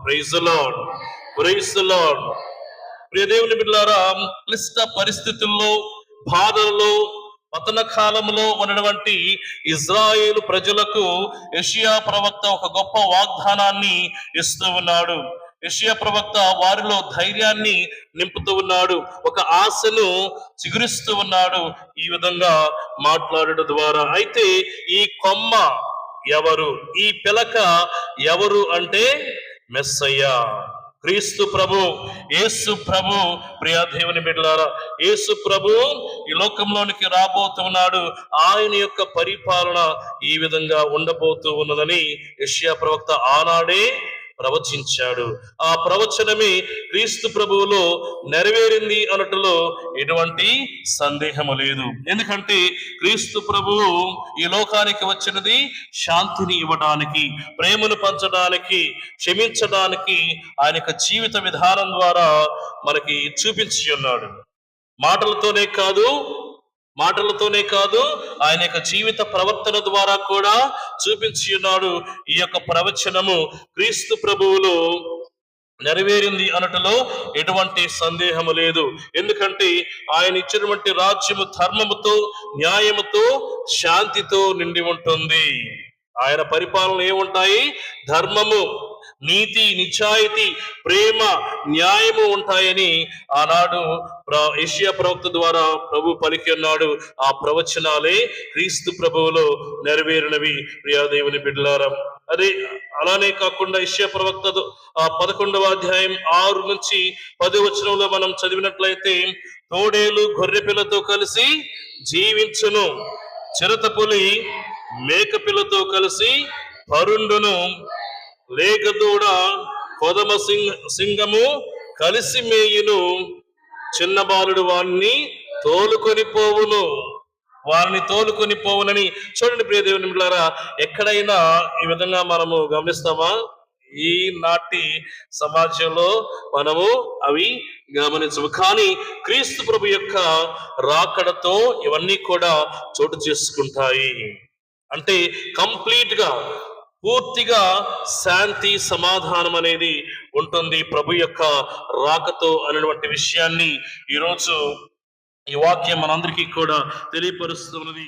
Praise the lord, praise the lord. ప్రియ దేవుని బిడ్డలారా, క్లిష్ట పరిస్థితుల్లో, బాధల్లో, పతన కాలంలో ఉన్నటువంటి ఇజ్రాయేలు ప్రజలకు యెషయా ప్రవక్త ఒక గొప్ప వాగ్దానాన్ని ఇస్తూ ఉన్నాడు. యెషయా ప్రవక్త వారిలో ధైర్యాన్ని నింపుతూ ఉన్నాడు, ఒక ఆశను చిగురిస్తూ ఉన్నాడు ఈ విధంగా మాట్లాడడం ద్వారా. అయితే ఈ కొమ్మ ఎవరు, ఈ పిలక ఎవరు అంటే మెస్సయ్య, క్రీస్తు ప్రభు, యేసు ప్రభు. ప్రియ దేవుని బిడ్డలారా, యేసు ప్రభు ఈ లోకంలోనికి రాబోతున్నాడు. ఆయన యొక్క పరిపాలన ఈ విధంగా ఉండబోతూ ఉన్నదని యెషయా ప్రవక్త ఆనాడే ప్రవచించాడు. ఆ ప్రవచనమే క్రీస్తు ప్రభువులో నెరవేరింది అనటంలో ఎటువంటి సందేహము లేదు. ఎందుకంటే క్రీస్తు ప్రభువు ఈ లోకానికి వచ్చినది శాంతిని ఇవ్వడానికి, ప్రేమను పంచడానికి, క్షమించడానికి ఆయన యొక్క జీవిత విధానం ద్వారా మనకి చూపించి ఉన్నాడు. మాటలతోనే కాదు ఆయన యొక్క జీవిత ప్రవర్తన ద్వారా కూడా చూపించి ఉన్నాడు. ఈ యొక్క ప్రవచనము క్రీస్తు ప్రభువులో నెరవేరింది అనటలో ఎటువంటి సందేహము లేదు. ఎందుకంటే ఆయన ఇచ్చినటువంటి రాజ్యము ధర్మముతో, న్యాయముతో, శాంతితో నిండి ఉంటుంది. ఆయన పరిపాలన ఏముంటాయి? ధర్మము, నీతి, నిజాయితీ, ప్రేమ, న్యాయము ఉంటాయని ఆనాడు యెషయా ప్రవక్త ద్వారా ప్రభు పలికి ఉన్నాడు. ఆ ప్రవచనాలే క్రీస్తు ప్రభువులో నెరవేరినవి. ప్రియా దేవుని బిడ్డలారా, అలానే కాకుండా యెషయా ప్రవక్త 11వ అధ్యాయం 6 నుంచి 10వ వచనంలో మనం చదివినట్లయితే, తోడేలు గొర్రె పిల్లతో కలిసి జీవించును, చిరతపులి మేక పిల్లతో కలిసి పరుండును, లేగదూడ కొదమ సింగము కలిసి మేయును, చిన్న బాలుడు వారిని తోలుకొని పోవునని. చూడండి ప్రియ దేవుని బిడ్డలారా, ఎక్కడైనా ఈ విధంగా మనము గమనిస్తామా? ఈనాటి సమాజంలో మనము అవి గమనించము. కానీ క్రీస్తు ప్రభు యొక్క రాకడతో ఇవన్నీ కూడా చోటు చేసుకుంటాయి. అంటే కంప్లీట్ గా, పూర్తిగా శాంతి, సమాధానం అనేది ఉంటుంది ప్రభు యొక్క రాకతో అనేటువంటి విషయాన్ని ఈరోజు ఈ వాక్యం మనందరికీ కూడా తెలియపరుస్తున్నది.